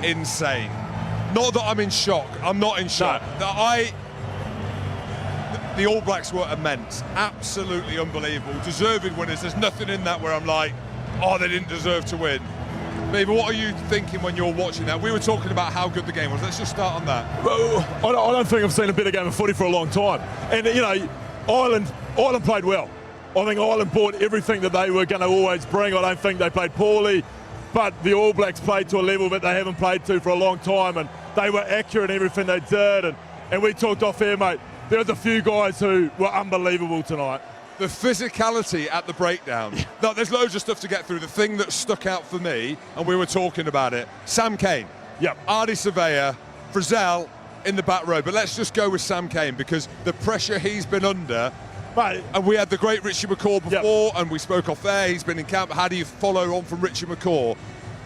insane. Not that I'm in shock. I'm not in shock. No. The All Blacks were immense. Absolutely unbelievable. Deserving winners. There's nothing in that where I'm like, oh, they didn't deserve to win. Maybe what are you thinking when you're watching that? We were talking about how good the game was. Let's just start on that. Well, I don't think I've seen a better game of footy for a long time. And, you know, Ireland played well. I think Ireland brought everything that they were going to always bring. I don't think they played poorly. But the All Blacks played to a level that they haven't played to for a long time. And they were accurate in everything they did. And we talked off air, mate. There was a few guys who were unbelievable tonight. The physicality at the breakdown. No, there's loads of stuff to get through. The thing that stuck out for me, and we were talking about it, Sam Cane. Yep. Ardy Surveyor, Frizzell in the back row. But let's just go with Sam Cane because the pressure he's been under. Mate, and we had the great Richie McCaw before, and we spoke off there. He's been in camp. How do you follow on from Richie McCaw?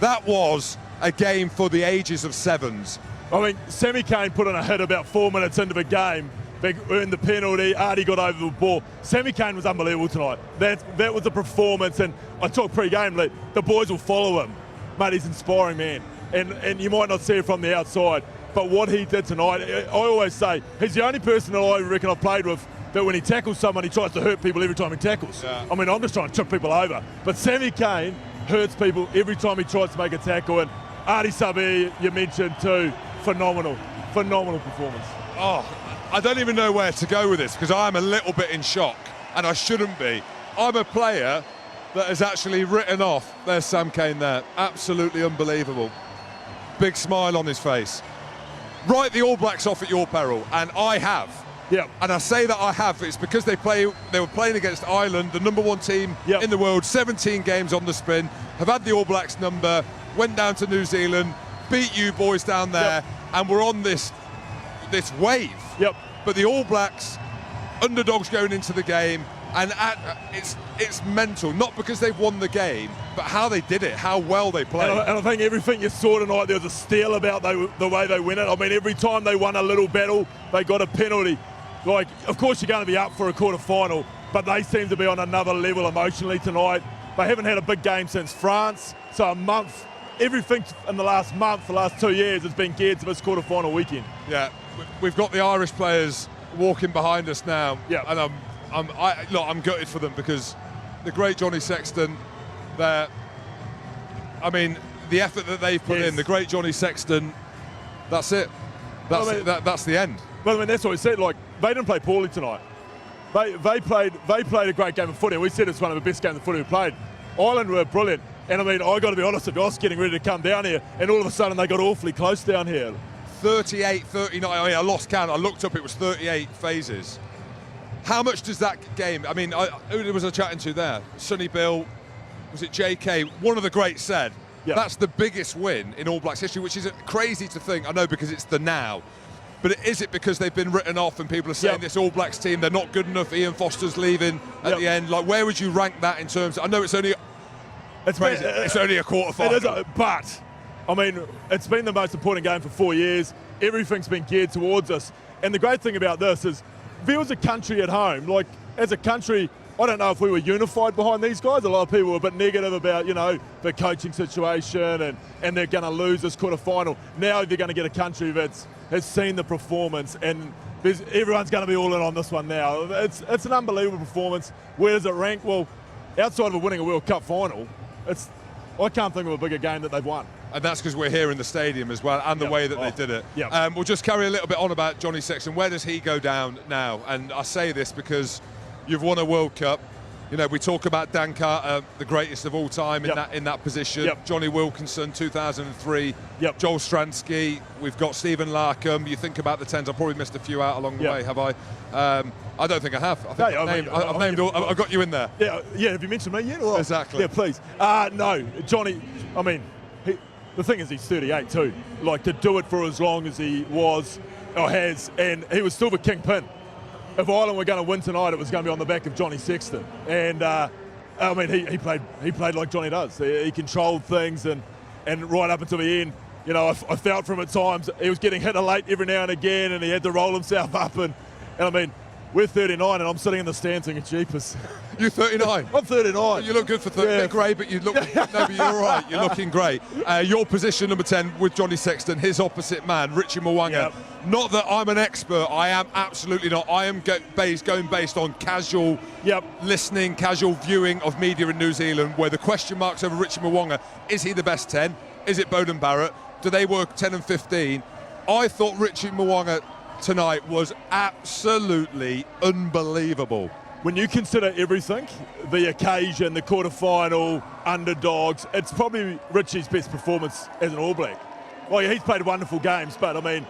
That was a game for the ages of sevens. I mean, Sammy Cane put on a hit about 4 minutes into the game. They earned the penalty. Ardy got over the ball. Sammy Cane was unbelievable tonight. That was a performance, and I talked pre-game. Like, the boys will follow him. Mate, he's an inspiring man, and you might not see it from the outside, but what he did tonight, I always say, he's the only person that I reckon I've played with that when he tackles someone, he tries to hurt people every time he tackles. Yeah. I mean, I'm just trying to trip people over. But Sammy Cane hurts people every time he tries to make a tackle, and Ardy Surveyor, you mentioned too, phenomenal performance. Oh, I don't even know where to go with this because I'm a little bit in shock, and I shouldn't be. I'm a player that has actually written off. There's Sam Cane there. Absolutely unbelievable. Big smile on his face. Write the All Blacks off at your peril, and I have. Yeah. And I say that I have, it's because they were playing against Ireland, the #1 team in the world, 17 games on the spin, have had the All Blacks number, went down to New Zealand, beat you boys down there, and we're on this wave. Yep. But the All Blacks, underdogs going into the game, and it's mental, not because they've won the game, but how they did it, how well they played. And I think everything you saw tonight, there was a steal about the way they win it. I mean, every time they won a little battle, they got a penalty. Like, of course you're going to be up for a quarter-final, but they seem to be on another level emotionally tonight. They haven't had a big game since France, so a month, everything in the last month, the last 2 years, has been geared to this quarter-final weekend. Yeah, we've got the Irish players walking behind us now, and I'm gutted for them because the great Johnny Sexton, I mean, the effort that they've put in, the great Johnny Sexton, that's it. That's the end. Well, I mean, that's what we said. Like, they didn't play poorly tonight. They played a great game of footy. We said it's one of the best games of footy we played. Ireland were brilliant, and I mean, I got to be honest with you, I was getting ready to come down here, and all of a sudden they got awfully close down here. 38, 39. I mean, I lost count. I looked up; it was 38 phases. How much does that game? I mean, who was I chatting to there? Sonny Bill, was it JK? One of the greats said that's the biggest win in All Blacks history, which is crazy to think. I know because it's the now. But is it because they've been written off and people are saying this All Blacks team, they're not good enough, Ian Foster's leaving at the end? Like, where would you rank that in terms of, I know it's only it's only a quarter-final. But, I mean, it's been the most important game for 4 years. Everything's been geared towards us. And the great thing about this is, if it was a country at home, like, as a country, I don't know if we were unified behind these guys. A lot of people were a bit negative about, you know, the coaching situation and they're going to lose this quarter-final. Now they're going to get a country that has seen the performance, and everyone's going to be all in on this one now. It's an unbelievable performance. Where does it rank? Well, outside of winning a World Cup final, I can't think of a bigger game that they've won. And that's because we're here in the stadium as well, and the way that they did it. We'll just carry a little bit on about Johnny Sexton. Where does he go down now? And I say this because you've won a World Cup. You know, we talk about Dan Carter, the greatest of all time in that position. Johnny Wilkinson, 2003. Joel Stransky. We've got Stephen Larkham. You think about the 10s. I've probably missed a few out along the way, have I? I don't think I have. I think I've named all. I've got you in there. Yeah. Have you mentioned me yet? Or? Exactly. Yeah, please. No, Johnny. I mean, the thing is, he's 38 too. Like, to do it for as long as he was or has, and he was still the kingpin. If Ireland were going to win tonight, it was going to be on the back of Johnny Sexton. And I mean, he played like Johnny does. He controlled things, and right up until the end, you know, I felt from at times he was getting hit late every now and again, and he had to roll himself up. And I mean, we're 39, and I'm sitting in the stands thinking, jeepers, You're 39. I'm 39. You look good for 30. Yeah. Bit grey, but you look. No, but you're all right. You're looking great. Your position number 10 with Johnny Sexton. His opposite man, Richie Mwanga. Yep. Not that I'm an expert. I am absolutely not. I am going based on casual listening, casual viewing of media in New Zealand, where the question marks over Richie Mwanga. Is he the best 10? Is it Bowden Barrett? Do they work 10 and 15? I thought Richie Mwanga tonight was absolutely unbelievable. When you consider everything, the occasion, the quarterfinal, underdogs, it's probably Richie's best performance as an All Black. Well, he's played wonderful games, but I mean,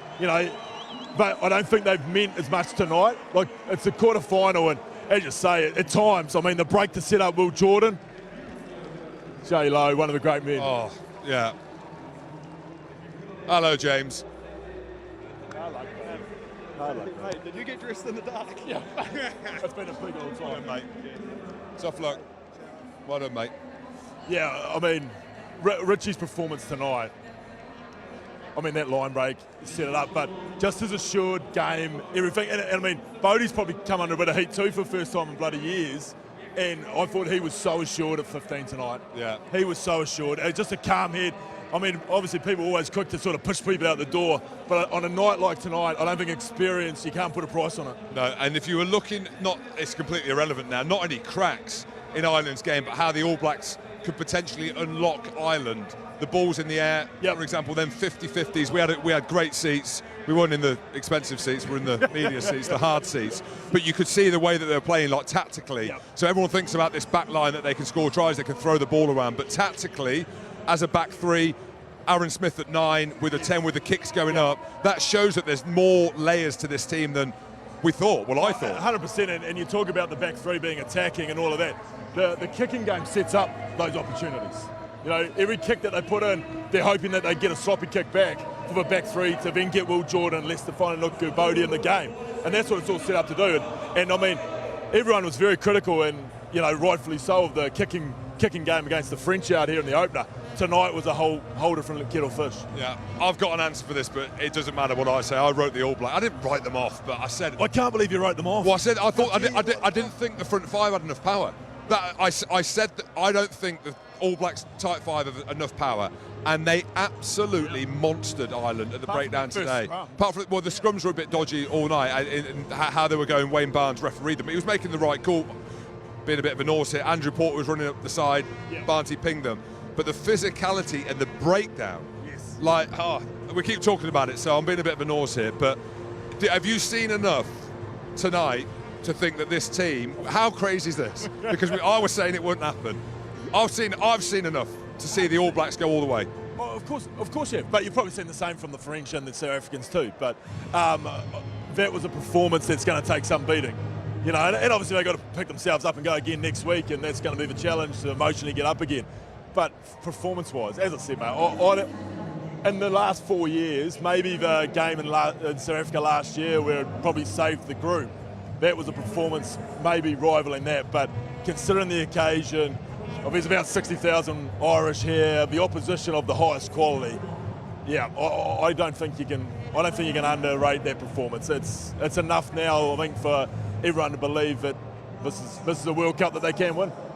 but I don't think they've meant as much tonight. Like, it's a quarterfinal, and as you say, at times, I mean, the break to set up Will Jordan, Jay Lowe, one of the great men. Oh, yeah. Hello, James. Mate, did you get dressed in the dark? Yeah. It's been a big old time, mate. Tough luck. Well done, mate. Yeah, I mean, Richie's performance tonight, I mean, that line break set it up, but just as assured game, everything. And I mean, Bodie's probably come under a bit of heat too for the first time in bloody years. And I thought he was so assured at 15 tonight. Yeah. He was so assured. Just a calm head. I mean, obviously people are always quick to sort of push people out the door, but on a night like tonight, I don't think experience, you can't put a price on it. No, and if you were looking, it's completely irrelevant now, not any cracks in Ireland's game, but how the All Blacks could potentially unlock Ireland. The balls in the air, for example, then 50-50s. We had great seats. We weren't in the expensive seats, we're in the media seats, the hard seats. But you could see the way that they were playing, like tactically. So everyone thinks about this back line that they can score tries, they can throw the ball around, but tactically, as a back three, Aaron Smith at 9 with a 10 with the kicks going up, that shows that there's more layers to this team than we thought. Well, I thought. 100%, and you talk about the back three being attacking and all of that. The kicking game sets up those opportunities. Every kick that they put in, they're hoping that they get a sloppy kick back for the back three to then get Will Jordan, Lester Whananoku, Bodie in the game. And that's what it's all set up to do. And I mean, everyone was very critical, and rightfully so, of the kicking game against the French out here in the opener. Tonight was a whole different kettle of fish. Yeah, I've got an answer for this, but it doesn't matter what I say. I wrote the All Black. I didn't write them off, but I said. I can't believe you wrote them off. Well, I didn't think the front five had enough power. I said that I don't think the All Blacks tight five have enough power, and they absolutely monstered Ireland at the breakdown today. Apart from, the scrums were a bit dodgy all night, and how they were going. Wayne Barnes refereed them. He was making the right call, being a bit of a horse here. Andrew Porter was running up the side. Barnsley pinged them. But the physicality and the breakdown, we keep talking about it, so I'm being a bit of a horse here, but have you seen enough tonight to think that this team, how crazy is this? Because I was saying it wouldn't happen. I've seen enough to see the All Blacks go all the way. Well, of course, yeah. But you've probably seen the same from the French and the South Africans too. But that was a performance that's going to take some beating. And obviously they've got to pick themselves up and go again next week, and that's going to be the challenge to emotionally get up again. But performance-wise, as I said, mate, in the last 4 years, maybe the game in South Africa last year where it probably saved the group, that was a performance maybe rivaling that. But considering the occasion, there's about 60,000 Irish here, the opposition of the highest quality, I don't think you can underrate that performance. It's enough now, I think, for everyone to believe that this is a World Cup that they can win.